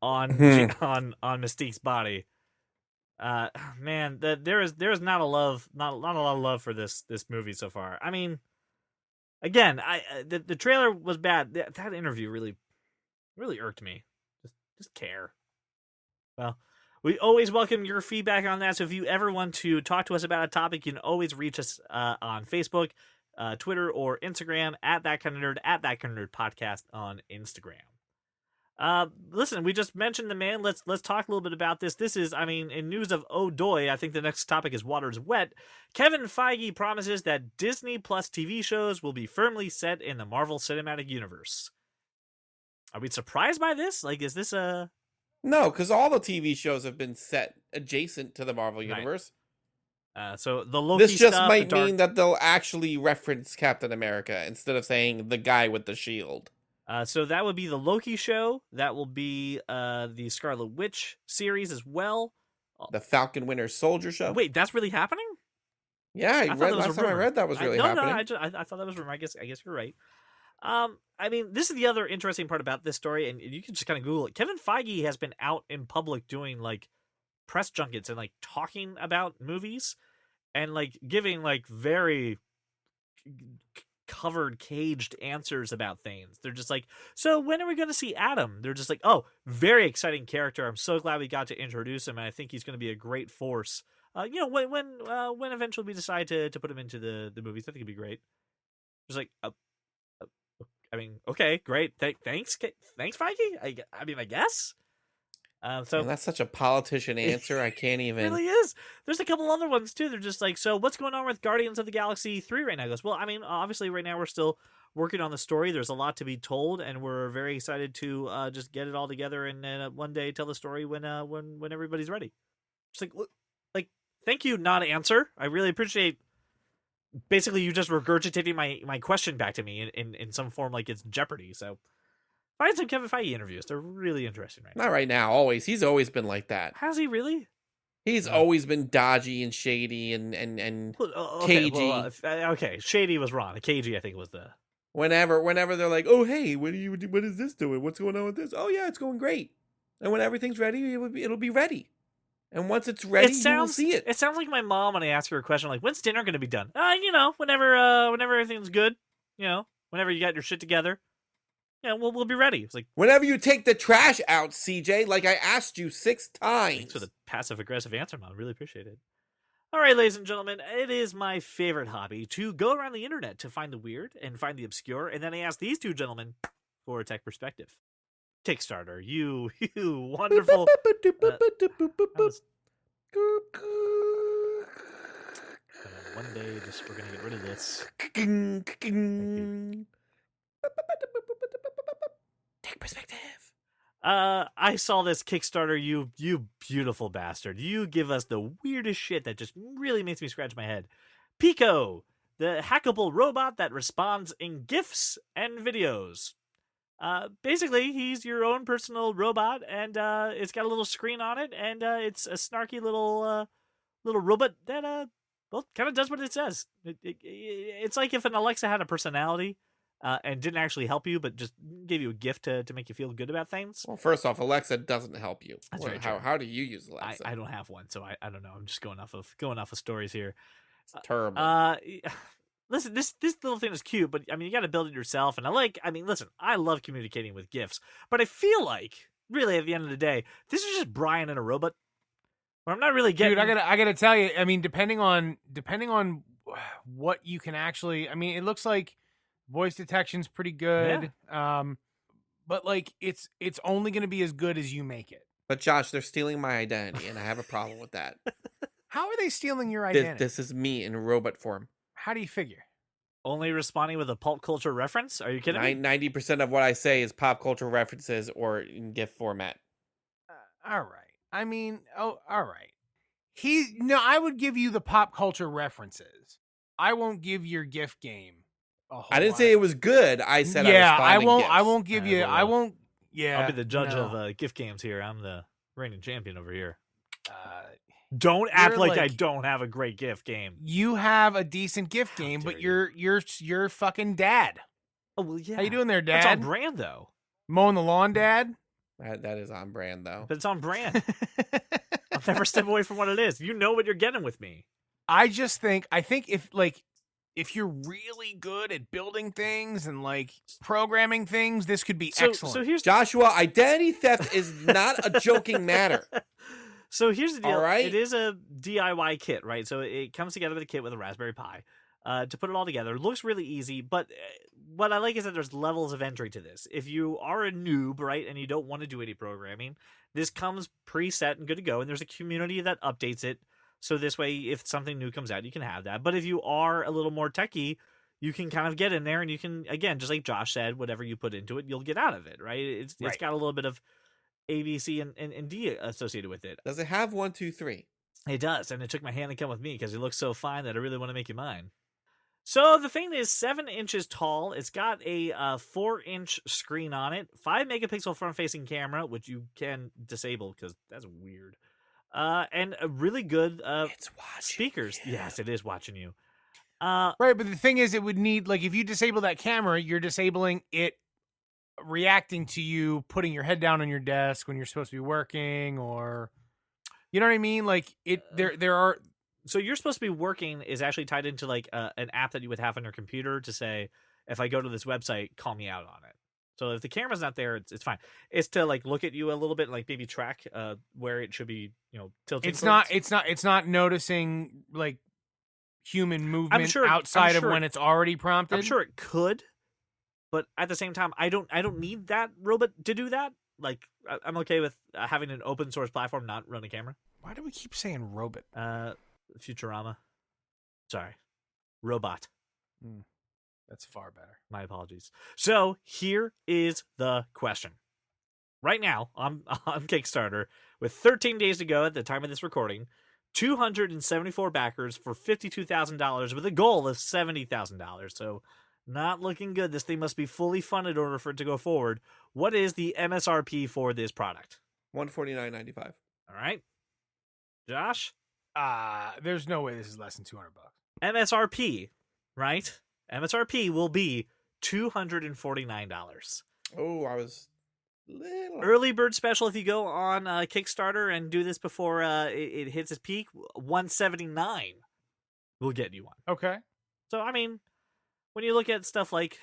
on Mystique's body. Man, there is not a lot of love for this movie so far. I mean, again, the trailer was bad. That interview really irked me. Just care. Well, we always welcome your feedback on that. So if you ever want to talk to us about a topic, you can always reach us on Facebook, Twitter, or Instagram at That Kind of Nerd, at That Kind of Nerd Podcast on Instagram. Listen, we just mentioned the man. Let's talk a little bit about this. This is, I mean, in news of oh doy, I think the next topic is Water's Wet. Kevin Feige promises that Disney Plus TV shows will be firmly set in the Marvel Cinematic Universe. Are we surprised by this? Like, is this a... No, because all the TV shows have been set adjacent to the Marvel Universe. So the Loki this just stuff, might mean that they'll actually reference Captain America instead of saying the guy with the shield. So that would be the Loki show. That will be the Scarlet Witch series as well. The Falcon Winter Soldier show. Wait, that's really happening? Yeah, last time I read that was really happening. No, I thought that was rumor. I guess you're right. I mean, this is the other interesting part about this story, and you can just kind of Google it. Kevin Feige has been out in public doing like press junkets and like talking about movies and like giving like very covered, caged answers about things. They're just like, so when are we going to see Adam? They're just like, oh, very exciting character. I'm so glad we got to introduce him, and I think he's going to be a great force. When eventually we decide to put him into the movies, I think it'd be great. Just like, I mean, okay, great. Thanks, Feige. I mean, I guess. So Man, that's such a politician answer. I can't even. It really is. There's a couple other ones too. They're just like, so what's going on with Guardians of the Galaxy 3 right now? He goes, well, I mean, obviously right now we're still working on the story. There's a lot to be told, and we're very excited to just get it all together and one day tell the story when everybody's ready. Just like, thank you, not answer. I really appreciate. Basically, you just regurgitating my question back to me in some form like it's Jeopardy. So find some Kevin Feige interviews. They're really interesting right now. Not right now, always. He's always been like that. Has he really? He's always been dodgy and shady and okay, cagey. Well, okay, shady was wrong. Cagey, I think, was the... Whenever they're like, oh, hey, what is this doing? What's going on with this? Oh, yeah, it's going great. And when everything's ready, it'll be ready. And once it's ready, you will see it. It sounds like my mom when I ask her a question like, when's dinner going to be done? Whenever everything's good, whenever you got your shit together, we'll be ready. It's like, whenever you take the trash out, CJ, like I asked you 6 times. Thanks for the passive-aggressive answer, Mom. Really appreciate it. All right, ladies and gentlemen, it is my favorite hobby to go around the internet to find the weird and find the obscure, and then I ask these two gentlemen for a tech perspective. Kickstarter. You wonderful. One day, we're gonna get rid of this. Thank you. Take perspective. I saw this Kickstarter. You beautiful bastard. You give us the weirdest shit that just really makes me scratch my head. Pico, the hackable robot that responds in GIFs and videos. Basically, he's your own personal robot, and it's got a little screen on it, and it's a snarky little robot that well, kind of does what it says. It's like if an Alexa had a personality, and didn't actually help you, but just gave you a gift to make you feel good about things. Well, first off, Alexa doesn't help you. That's very true. How do you use Alexa? I don't have one, so I don't know. I'm just going off of stories here. It's terrible. Listen, this little thing is cute, but I mean, you got to build it yourself. And listen, I love communicating with GIFs, but I feel like, really, at the end of the day, this is just Brian and a robot. Where I'm not really getting. Dude, I gotta tell you. I mean, depending on what you can actually. I mean, it looks like voice detection's pretty good. Yeah. But like, it's only gonna be as good as you make it. But Josh, they're stealing my identity, and I have a problem with that. How are they stealing your identity? This is me in robot form. How do you figure? Only responding with a pult culture reference? Are you kidding me? 90% of what I say is pop culture references or in GIF format. All right. I mean, all right. I would give you the pop culture references. I won't give your GIF game a whole I didn't lot. say it was good. I said I won't. GIFs. I won't give you. I won't. Yeah. I'll be the judge of GIF games here. I'm the reigning champion over here. Uh, Don't act like I don't have a great GIF game. You have a decent GIF game, but you're fucking dad. Oh well, yeah. How you doing there, Dad? That's on brand though. Mowing the lawn, Dad. That is on brand though. But it's on brand. I'll never step away from what it is. You know what you're getting with me. I think if you're really good at building things and like programming things, this could be excellent. So here's Joshua, identity theft is not a joking matter. So here's the deal. All right. It is a DIY kit, right? So it comes together with a kit with a Raspberry Pi. To put it all together. It looks really easy, but what I like is that there's levels of entry to this. If you are a noob, right, and you don't want to do any programming, this comes preset and good to go, and there's a community that updates it, so this way, if something new comes out, you can have that. But if you are a little more techie, you can kind of get in there, and you can, again, just like Josh said, whatever you put into it, you'll get out of it, right? It's got a little bit of A, B, C, and D associated with it. Does it have 1, 2, 3? It does, and it took my hand to come with me because it looks so fine that I really want to make you mine. So the thing is 7 inches tall. It's got a 4-inch screen on it, 5 megapixel front-facing camera, which you can disable because that's weird, and a really good speakers. You. Yes, it is watching you. Right, but the thing is, it would need, like, if you disable that camera, you're disabling it reacting to you putting your head down on your desk when you're supposed to be working, or you know what I mean? Like there are. So you're supposed to be working is actually tied into like an app that you would have on your computer to say, if I go to this website, call me out on it. So if the camera's not there, it's fine. It's to like look at you a little bit, like maybe track where it should be, tilting. It's not noticing like human movement outside of when it's already prompted. I'm sure it could, but at the same time, I don't need that robot to do that. Like I'm okay with having an open source platform not run a camera. Why do we keep saying robot? Futurama. Sorry. Robot. That's far better. My apologies. So here is the question. Right now, on Kickstarter, with 13 days to go at the time of this recording, 274 backers for $52,000 with a goal of $70,000. So not looking good. This thing must be fully funded in order for it to go forward. What is the MSRP for this product? $149.95. All right. Josh? There's no way this is less than $200. MSRP, right? MSRP will be $249. Oh, I was little. Early bird special if you go on Kickstarter and do this before it hits its peak, $179 will get you one. Okay. So, I mean, when you look at stuff like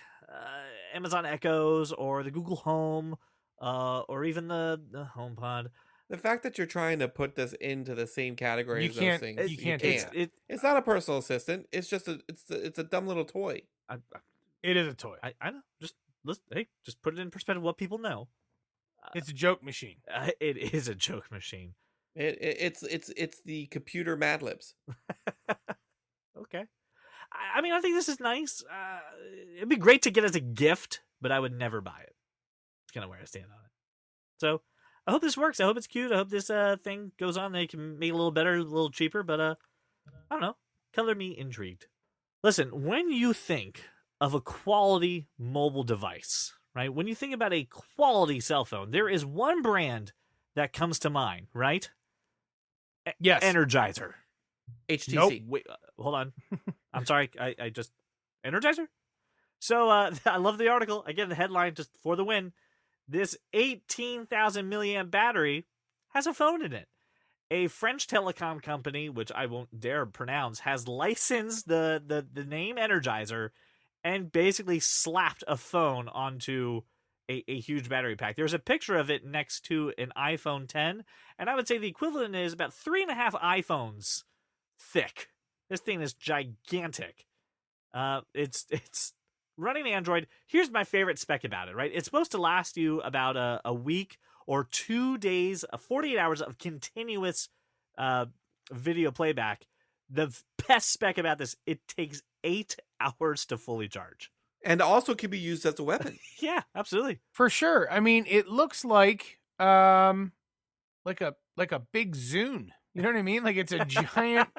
Amazon Echoes or the Google Home or even the HomePod, the fact that you're trying to put this into the same category as those things, you can't. It's not a personal assistant. It's just it's a dumb little toy. It is a toy. I know. Just put it in perspective. What people know. It's a joke machine. It is a joke machine. It's the computer Mad Libs. Okay. I mean, I think this is nice. It'd be great to get as a gift, but I would never buy it. It's kind of where I stand on it. So I hope this works. I hope it's cute. I hope this thing goes on. They can make it a little better, a little cheaper, but I don't know. Color me intrigued. Listen, when you think of a quality mobile device, right? When you think about a quality cell phone, there is one brand that comes to mind, right? Yes. Energizer. HTC. Nope. Wait, hold on. I'm sorry. I just Energizer. So I love the article. Again, the headline just for the win. This 18,000 milliamp battery has a phone in it. A French telecom company, which I won't dare pronounce, has licensed the name Energizer and basically slapped a phone onto a huge battery pack. There's a picture of it next to an iPhone 10, and I would say the equivalent is about 3.5 iPhones thick. This thing is gigantic. It's running Android. Here's my favorite spec about it, right? It's supposed to last you about a week or 2 days, 48 hours of continuous video playback. The best spec about this, it takes 8 hours to fully charge. And also can be used as a weapon. Yeah, absolutely. For sure. I mean, it looks like a big Zune. You know what I mean? Like it's a giant.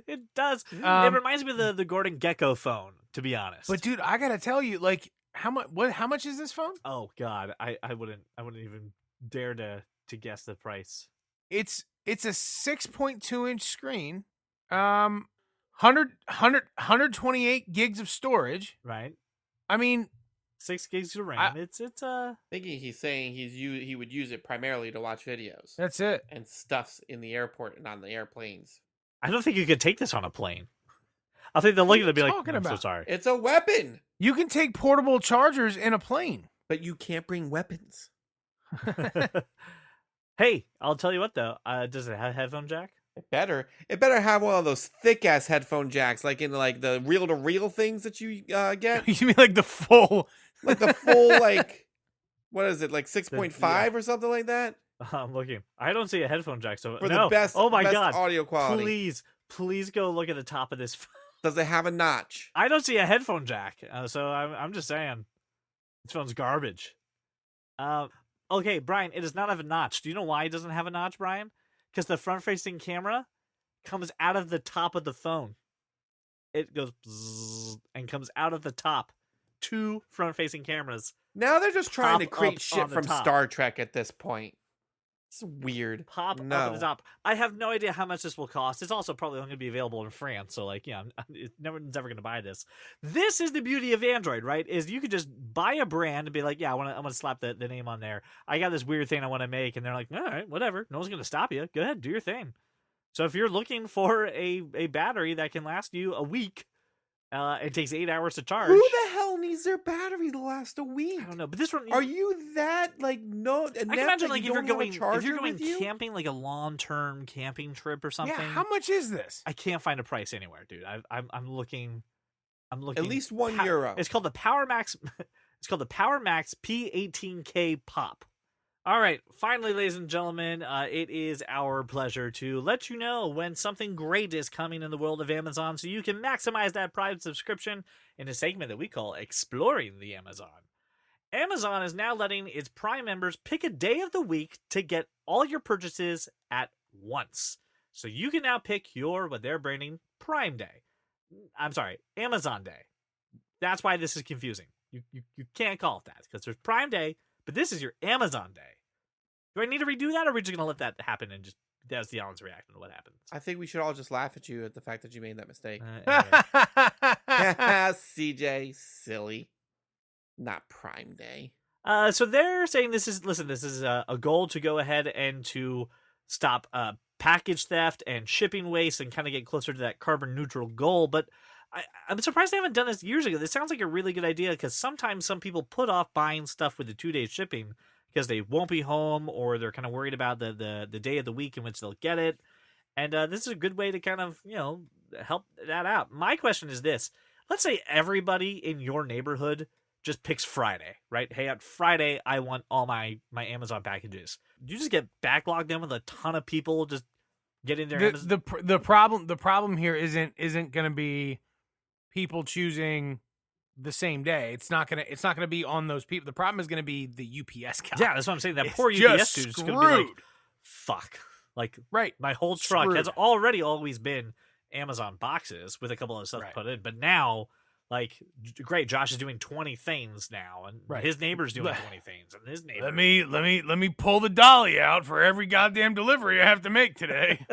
It does. It reminds me of the Gordon Gecko phone, to be honest. But dude, I gotta tell you, like, how much is this phone? Oh God, I wouldn't even dare to guess the price. It's a 6.2-inch screen, 128 gigs of storage. Right. I mean, 6 gigs of RAM. It's Thinking he's saying he would use it primarily to watch videos that's it. and stuffs in the airport and on the airplanes. I don't think you could take this on a plane. I think they'll look at it and be like, talking I'm so about? sorry. It's a weapon, You can take portable chargers in a plane. but you can't bring weapons. Hey, I'll tell you what though. Does it have a headphone jack? It better have one of those thick ass headphone jacks, like in like the reel to reel things that you get, You mean like the full? like the full like what is it, like 6.5 or something like that I'm looking. I don't see a headphone jack. So for no. the best. Oh my best God! audio quality. Please go look at the top of this. Does it have a notch? I don't see a headphone jack. So I'm just saying, this phone's garbage. Okay, Brian, it does not have a notch. Do you know why it doesn't have a notch, Brian? Because the front-facing camera comes out of the top of the phone. It goes bzzz and comes out of the top. 2 front-facing cameras. Now they're just trying to Pop create up shit on the from top. Star Trek at this point. It's weird. Pop No. up at the top. I have no idea how much this will cost. It's also probably only going to be available in France. So, like, yeah, no one's ever going to buy this. This is the beauty of Android, right? Is you could just buy a brand and be like, yeah, I want to slap the name on there. I got this weird thing I want to make. And they're like, all right, whatever. No one's going to stop you. Go ahead, do your thing. So if you're looking for a battery that can last you a week, it takes 8 hours to charge. Who the hell needs their battery to last a week? I don't know, but this one Are you that like no? I can imagine like if you're going you? camping, like a long-term camping trip or something. Yeah, how much is this? I can't find a price anywhere, dude. I'm looking. At least €1. It's called the Power Max. It's called the Power Max P18K Pop. All right, finally, ladies and gentlemen, it is our pleasure to let you know when something great is coming in the world of Amazon, so you can maximize that Prime subscription in a segment that we call Exploring the Amazon. Amazon is now letting its Prime members pick a day of the week to get all your purchases at once. So you can now pick your, what they're branding, Prime Day. I'm sorry, Amazon Day. That's why this is confusing. You can't call it that, because there's Prime Day, but this is your Amazon Day. Do I need to redo that, or are we just going to let that happen and just, that's the Alan's reaction to what happens? I think we should all just laugh at you at the fact that you made that mistake. Anyway. CJ, silly. Not Prime Day. So they're saying this is a goal to go ahead and to stop package theft and shipping waste and kind of get closer to that carbon neutral goal. But I'm surprised they haven't done this years ago. This sounds like a really good idea, because sometimes some people put off buying stuff with the 2-day shipping because they won't be home, or they're kind of worried about the day of the week in which they'll get it. And this is a good way to kind of, help that out. My question is this. Let's say everybody in your neighborhood just picks Friday, right? Hey, on Friday, I want all my Amazon packages. You just get backlogged in with a ton of people just getting their Amazon. The problem here isn't going to be people choosing the same day. It's not gonna be on those people. The problem is going to be the UPS guy. Yeah, that's what I'm saying. That It's poor just UPS dude's going to be like, screwed. fuck. Like, Right. my whole truck Screwed. has already always been Amazon boxes with a couple of stuff Right. put in, but now, like, great, Josh is doing 20 things now, and Right. his neighbor's doing 20 things, and his neighbor. Let me pull the dolly out for every goddamn delivery I have to make today.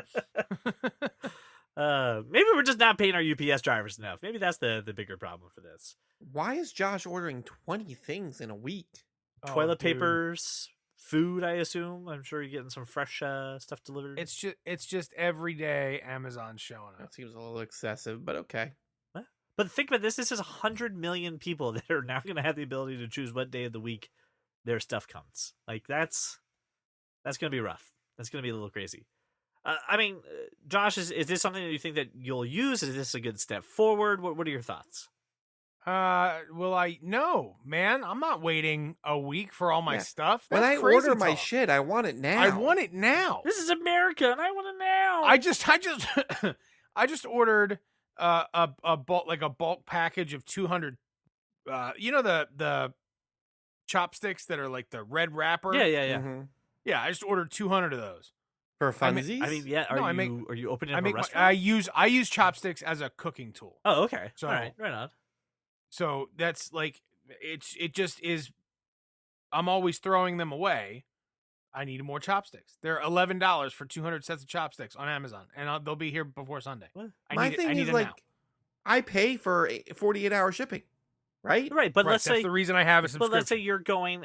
Maybe we're just not paying our UPS drivers enough. Maybe that's the bigger problem for this. Why is Josh ordering 20 things in a week? Toilet dude. papers, food, I assume. I'm sure you're getting some fresh stuff delivered. It's just every day Amazon's showing up. That seems a little excessive, but okay. But think about this. This is 100 million people that are now going to have the ability to choose what day of the week their stuff comes. Like, that's going to be rough. That's going to be a little crazy. I mean, Josh, is this something that you think that you'll use? Is this a good step forward? What are your thoughts? No, man, I'm not waiting a week for all my Yeah. stuff. When That's I crazy order my talk. shit, I want it now. I want it now. This is America, and I want it now. I just I just ordered a bulk package of 200 the chopsticks that are like the red wrapper. Yeah. Mhm. Yeah, I just ordered 200 of those. For I mean- funsies? I mean, yeah. Are you opening up a restaurant? I use chopsticks as a cooking tool. Oh, okay. So- All right, right on. So that's like it just is. I'm always throwing them away. I need more chopsticks. They're $11 for 200 sets of chopsticks on Amazon, and they'll be here before Sunday. What? My thing is, like, I pay for 48-hour shipping, right? Right, but Right, let's that's say, the reason I have a but subscription. let's say you're going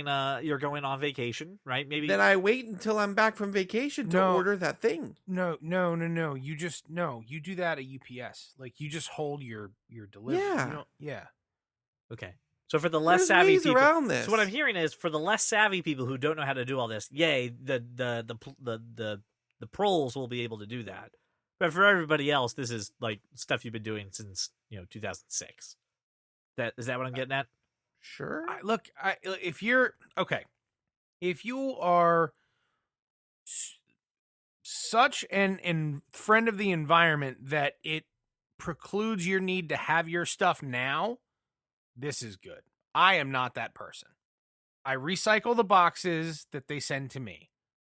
on vacation, right? Maybe Then I wait until I'm back from vacation to No. order that thing. No. You just you do that at UPS. Like you just hold your delivery. Yeah. You don't, yeah. Okay. So for the less There's savvy ways people, around this. so what I'm hearing is for the less savvy people who don't know how to do all this, yay, the proles will be able to do that. But for everybody else, this is like stuff you've been doing since 2006. Is that what I'm getting at? Sure. If you're okay, if you are such an friend of the environment that it precludes your need to have your stuff now, this is good. I am not that person. I recycle the boxes that they send to me.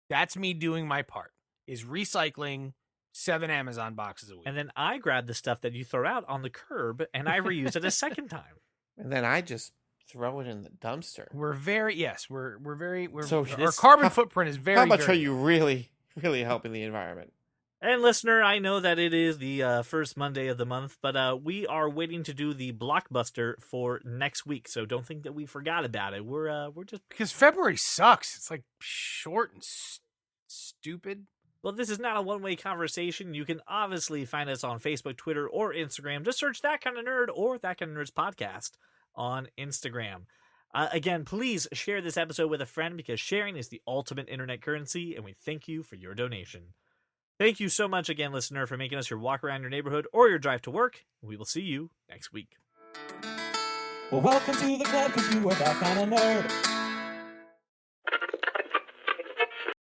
That's me doing my part, is recycling 7 Amazon boxes a week. And then I grab the stuff that you throw out on the curb and I reuse it a second time. And then I just throw it in the dumpster. We're very So our this- carbon how- footprint is very How much very are you really, really helping the environment? And listener, I know that it is the first Monday of the month, but we are waiting to do the blockbuster for next week. So don't think that we forgot about it. We're just because February sucks. It's like short and stupid. well, this is not a one-way conversation. You can obviously find us on Facebook, Twitter, or Instagram. Just search That Kind of Nerd or That Kind of Nerds podcast on Instagram. Again, please share this episode with a friend because sharing is the ultimate internet currency, and we thank you for your donation. Thank you so much again, listener, for making us your walk around your neighborhood or your drive to work. We will see you next week. Well, welcome to the club, cause you are that kind of nerd.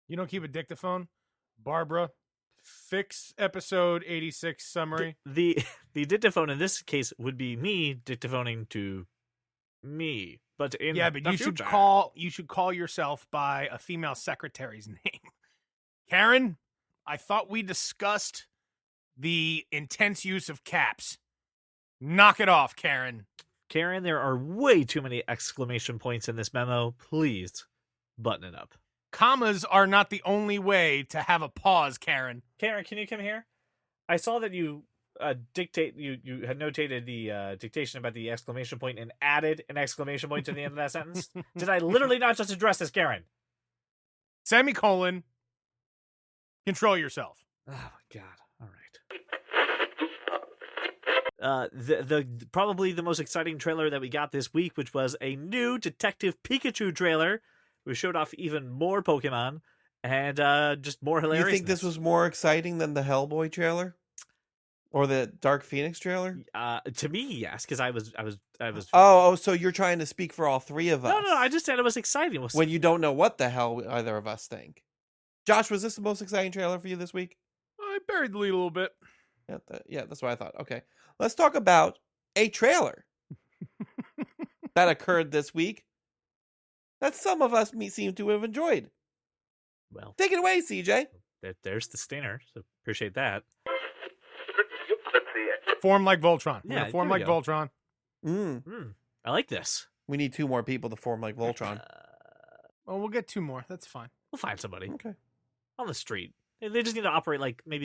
You don't keep a dictaphone, Barbara. Fix episode 86 summary. The dictaphone in this case would be me dictaphoning to me, but in Yeah, but the you should future. call yourself by a female secretary's name. Karen, I thought we discussed the intense use of caps. Knock it off, Karen. Karen, there are way too many exclamation points in this memo. Please button it up. Commas are not the only way to have a pause, Karen. Karen, can you come here? I saw that you you had notated the dictation about the exclamation point and added an exclamation point to the end of that sentence. Did I literally not just address this, Karen? Semicolon. Control yourself. Oh my god! All right. The probably the most exciting trailer that we got this week, which was a new Detective Pikachu trailer. We showed off even more Pokemon and just more hilarious. You think this was more exciting than the Hellboy trailer? Or the Dark Phoenix trailer? To me, yes, because I was. Oh, so you're trying to speak for all three of us? No. I just said it was exciting. When you don't know what the hell either of us think. Josh, was this the most exciting trailer for you this week? I buried the lead a little bit. Yeah, that's what I thought. Okay, let's talk about a trailer that occurred this week that some of us seem to have enjoyed. Well, Take it away, CJ. there's the stinger. So appreciate that. Form like Voltron. Yeah, Form there we like go. Voltron. I like this. We need 2 more people to form like Voltron. Well, we'll get 2 more. That's fine. We'll find somebody Okay. on the street. They just need to operate like the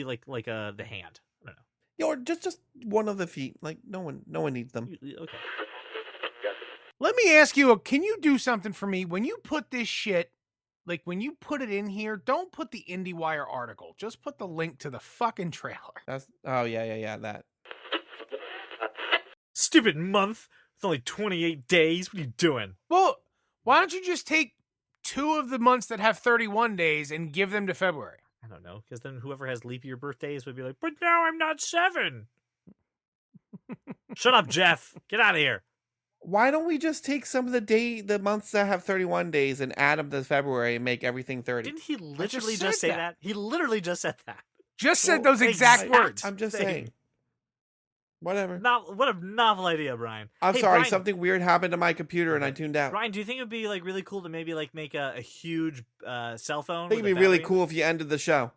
hand. I don't know. Yeah, or just one of the feet. Like no one needs them. Okay. Let me ask you, can you do something for me? When you put this shit, like when you put it in here, don't put the IndieWire article. Just put the link to the fucking trailer. Yeah, that. Stupid month. It's only 28 days. What are you doing? Well, why don't you just take 2 of the months that have 31 days and give them to February? I don't know, because then whoever has leap year birthdays would be like, but now I'm not 7. Shut up, Jeff. Get out of here. Why don't we just take some of the months that have 31 days and add them to February and make everything 30? Didn't he literally said just say that. that? He literally just said that. Just said Well, those exact words. I'm just thing. saying. Whatever. What a novel idea, Brian. I'm Hey, sorry, Brian, something weird happened to my computer and I tuned out. Brian, do you think it would be like really cool to maybe like make a huge cell phone? I think with it'd a be really battery? cool if you ended the show.